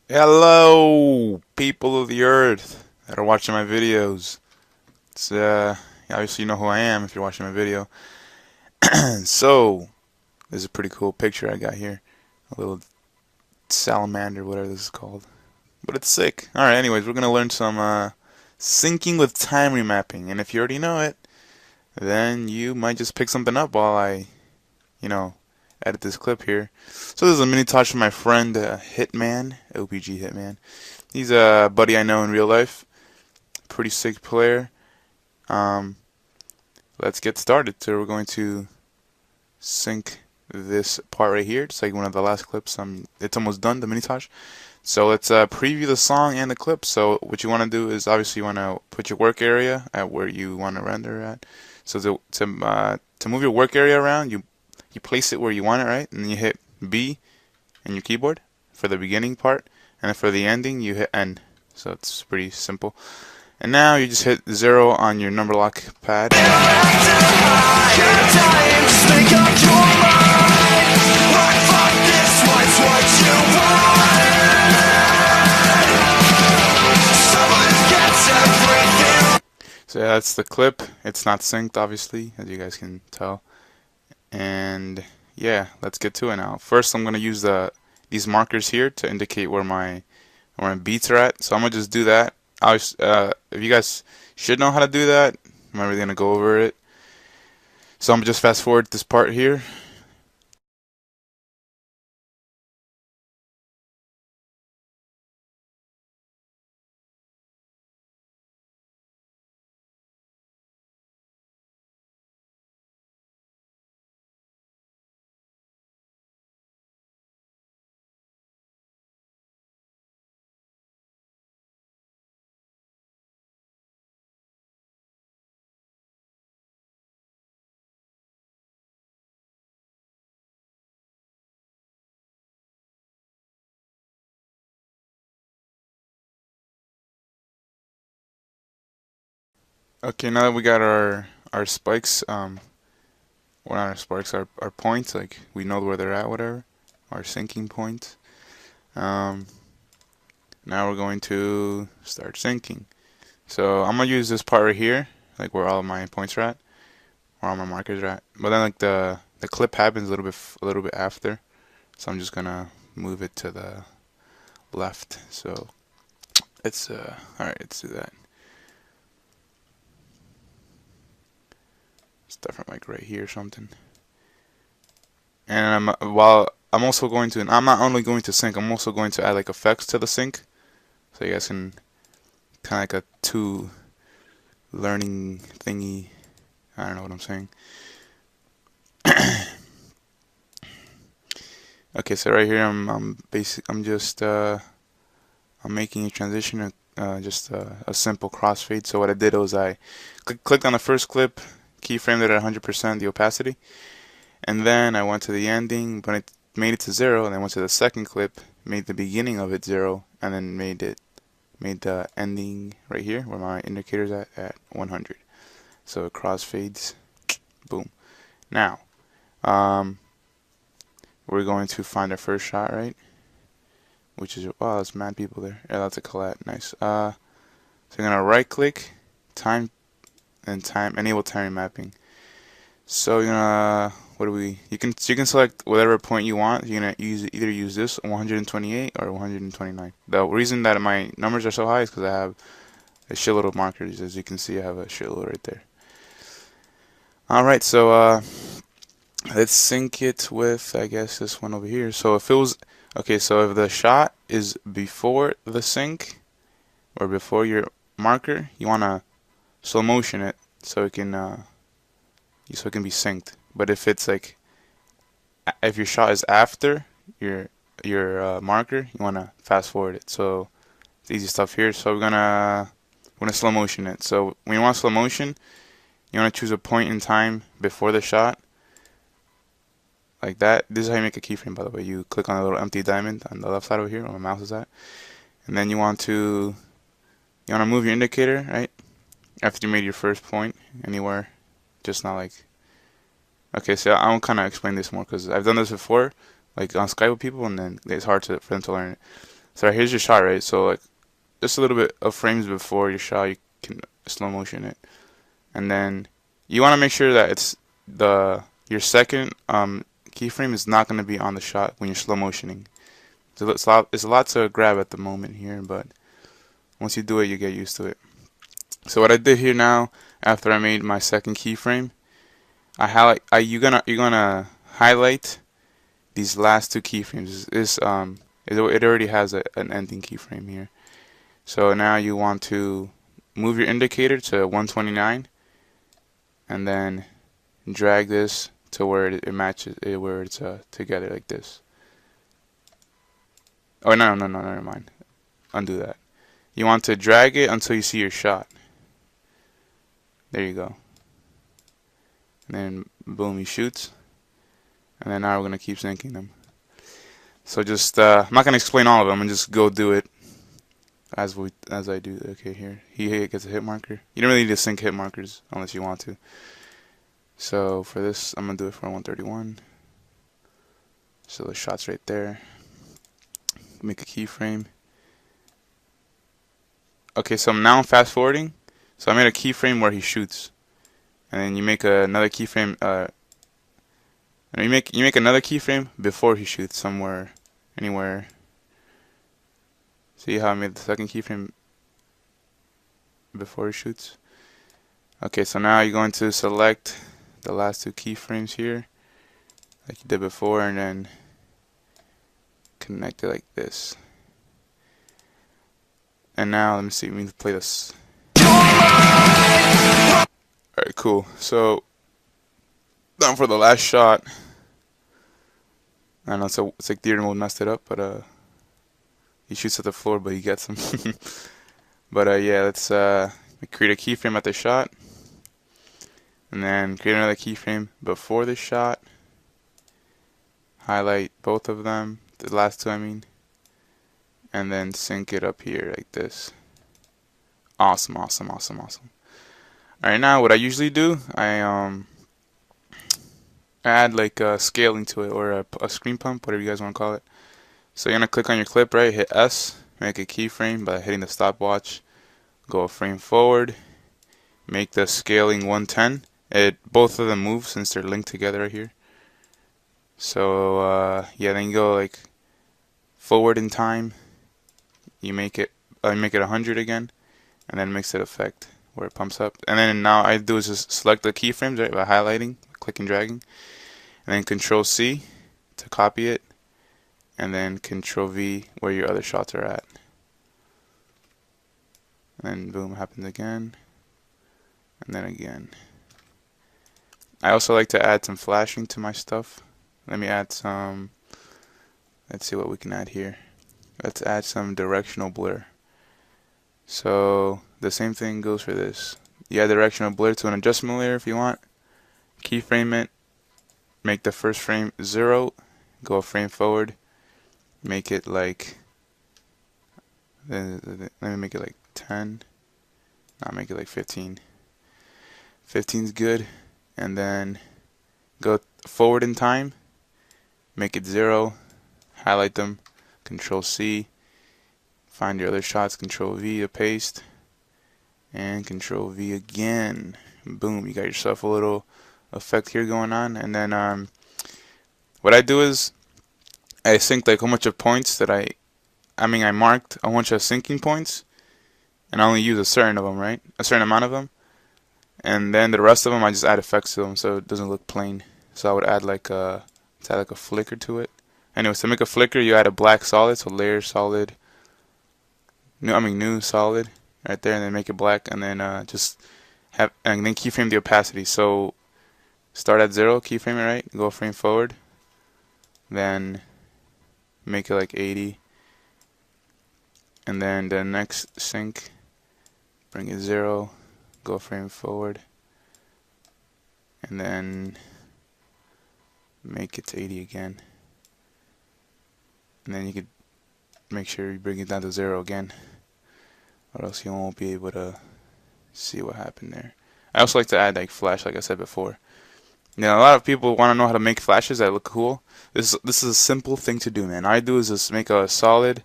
Hello, people of the earth that are watching my videos. It's obviously you know who I am if you're watching my video. So, this is a pretty cool picture I got here. A little salamander, whatever this is called. But it's sick. Alright, anyways, we're gonna learn some syncing with time remapping. And if you already know it, then you might just pick something up while I, you know, edit this clip here. So this is a mini touch from my friend Hitman, OPG Hitman. He's a buddy I know in real life. Pretty sick player. Um, let's get started. So we're going to sync this part right here, just like one of the last clips. It's almost done, the mini-tosh. So let's preview the song and the clip. So what you want to do is obviously you want to put your work area at where you want to render at. So to move your work area around, you place it where you want it, right? And then you hit B in your keyboard for the beginning part, and then for the ending you hit N. So it's pretty simple. And now you just hit 0 on your number lock pad. So yeah, that's the clip. It's not synced, obviously, as you guys can tell. And yeah, let's get to it now. First, I'm gonna use these markers here to indicate where my beats are at. So I'm gonna just do that. If you guys should know how to do that, I'm not really gonna go over it. So I'm gonna just fast forward this part here. Okay, now that we got our spikes, well, not our sparks, our points, like we know where they're at, whatever, our syncing points. Um, Now we're going to start syncing. So I'm gonna use this part right here, like where all of my points are at, where all my markers are at. But then like the clip happens a little bit after, so I'm just gonna move it to the left. So it's all right. Let's do that. Start from like right here or something. And while I'm also going to, and I'm not only going to sync, I'm also going to add like effects to the sync, so you guys can kind of like a two learning thingy. I don't know what I'm saying. Okay, so right here I'm making a transition, just a simple crossfade. So what I did was I clicked on the first clip, keyframed it at 100% the opacity, and then I went to the ending, but it made it to 0, and then went to the second clip, made the beginning of it 0, and then made the ending right here where my indicator's at 100. So it crossfades, boom. Now, we're going to find our first shot, right? Which is, wow, there's mad people there. Yeah, that's a collat, nice. So you're gonna right click, time, and enable time mapping. So you're gonna, you can select whatever point you want. You're gonna either use this 128 or 129. The reason that my numbers are so high is because I have a shitload of markers. As you can see, I have a shitload right there. Alright, so let's sync it with, I guess, this one over here. So if it was, okay, so if the shot is before the sync or before your marker, you want to slow motion it so it can be synced. But if it's like, if your shot is after your marker, you want to fast forward it. So it's easy stuff here. So we're gonna slow motion it. So when you want slow motion, you want to choose a point in time before the shot, like that. This is how you make a keyframe, by the way. You click on the little empty diamond on the left side over here where my mouse is at, and then you want to move your indicator, right, after you made your first point anywhere, just not like, okay, so I'll kind of explain this more because I've done this before, like on Skype with people, and then it's hard for them to learn it. So right, here's your shot, right? So like just a little bit of frames before your shot, you can slow motion it, and then you want to make sure that it's your second keyframe is not going to be on the shot when you're slow motioning. So it's a lot to grab at the moment here, but once you do it, you get used to it. So what I did here now, after I made my second keyframe, you're gonna highlight these last two keyframes. It already has an ending keyframe here. So now you want to move your indicator to 129, and then drag this to where it matches where it's together like this. Oh no, never mind. Undo that. You want to drag it until you see your shot. There you go. And then boom, he shoots. And then now we're gonna keep syncing them. So just I'm not gonna explain all of them, and just go do it as I do. Okay, here he gets a hit marker. You don't really need to sync hit markers unless you want to. So for this, I'm gonna do it for 131. So the shot's right there. Make a keyframe. Okay, so now I'm fast forwarding. So I made a keyframe where he shoots, and then you make another keyframe. And you make another keyframe before he shoots anywhere. See how I made the second keyframe before he shoots? Okay, so now you're going to select the last two keyframes here, like you did before, and then connect it like this. And now let me see. Let me play this. Alright, cool. So down for the last shot. I know it's like theater mode messed it up, but he shoots at the floor, but he gets him. But yeah, let's create a keyframe at the shot, and then create another keyframe before the shot. Highlight both of them, the last two I mean, and then sync it up here like this. Awesome. Alright, now what I usually do, I add like scaling to it, or a screen pump, whatever you guys want to call it. So you're gonna click on your clip, right? Hit S, make a keyframe by hitting the stopwatch. Go a frame forward, make the scaling 110. Both of them move since they're linked together right here. So yeah, then you go like forward in time. You make it 100 again, and then makes it effect where it pumps up. And then now I do is just select the keyframes, right, by highlighting, click and dragging, and then Control C to copy it, and then Control V where your other shots are at. And then boom, happens again, and then again. I also like to add some flashing to my stuff. Let me add some, let's see what we can add here. Let's add some directional blur. So the same thing goes for this. You add directional blur to an adjustment layer if you want. Keyframe it, make the first frame 0, go a frame forward, make it like, let me make it like 10, not make it like 15. 15's good, and then go forward in time, make it 0, highlight them, Control C, find your other shots, Control V to paste, and Control V again. Boom, you got yourself a little effect here going on. And then what I do is I sync like a bunch of points that I marked a bunch of syncing points, and I only use a certain of them, right? A certain amount of them. And then the rest of them I just add effects to them so it doesn't look plain. So I would add like a flicker to it. Anyways, to make a flicker, you add a black solid, so layer solid, new solid right there, and then make it black, and then and then keyframe the opacity. So start at 0, keyframe it, right, go a frame forward, then make it like 80, and then the next sync, bring it 0, go a frame forward, and then make it to 80 again, and then you could make sure you bring it down to 0 again, or else you won't be able to see what happened there. I also like to add like flash, like I said before. Now a lot of people want to know how to make flashes that look cool. This is a simple thing to do, man. All I do is just make a solid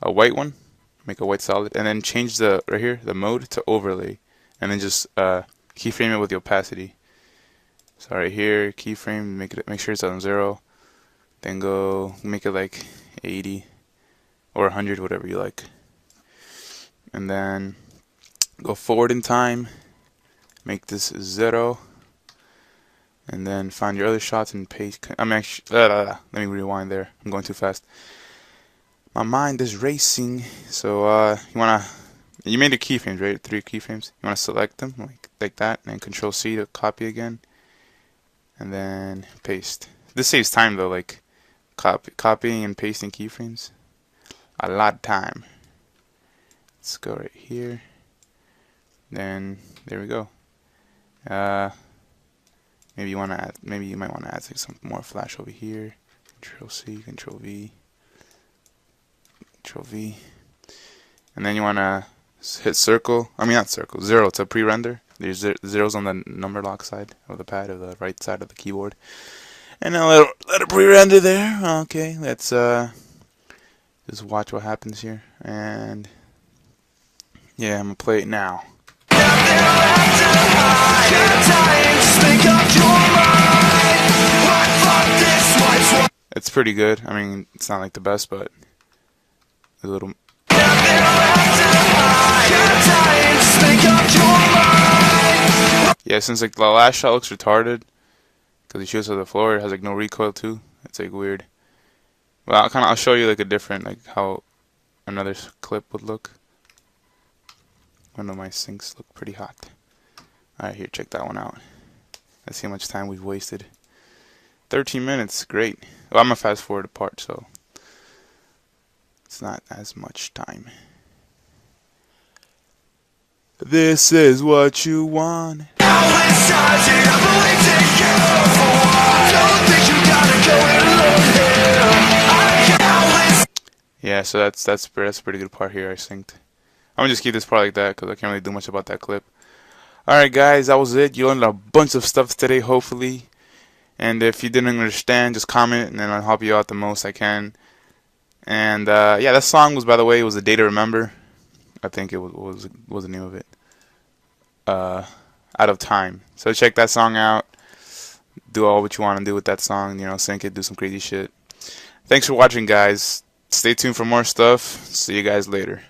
a white one, make a white solid, and then change the right here the mode to overlay, and then just keyframe it with the opacity. So right here, keyframe, make sure it's on 0. Then go make it like 80 or 100, whatever you like. And then go forward in time, make this 0. And then find your other shots and paste. Let me rewind there. I'm going too fast. My mind is racing. So you made the keyframes, right? 3 keyframes. You wanna select them like that, and then Control C to copy again, and then paste. This saves time though, like copying and pasting keyframes. A lot of time. Let's go right here. Then there we go. Maybe you might want to add some more flash over here. Control C, Control V, Control V, and then you want to hit circle. I mean not circle, 0 to pre-render. There's zeros on the number lock side of the pad, or the right side of the keyboard, and then let it pre-render there. Okay, let's just watch what happens here, and yeah, I'm gonna play it now. It's pretty good. I mean, it's not like the best, but a little. Yeah, since like the last shot looks retarded because he shoots at the floor, it has like no recoil too. It's like weird. Well, I'll show you like a different, like how another clip would look. One of my sinks look pretty hot. Alright, here, check that one out. Let's see how much time we've wasted. 13 minutes, great. Well, I'm gonna fast forward a part, so it's not as much time. This is what you want. Yeah, so that's a pretty good part here, I synced. I'm gonna just keep this part like that because I can't really do much about that clip. Alright guys, that was it. You learned a bunch of stuff today, hopefully. And if you didn't understand, just comment and then I'll help you out the most I can. And yeah, that song was, by the way, it was A Day to Remember. I think it was the name of it. Out of Time. So check that song out. Do all what you want to do with that song. You know, sync it, do some crazy shit. Thanks for watching, guys. Stay tuned for more stuff. See you guys later.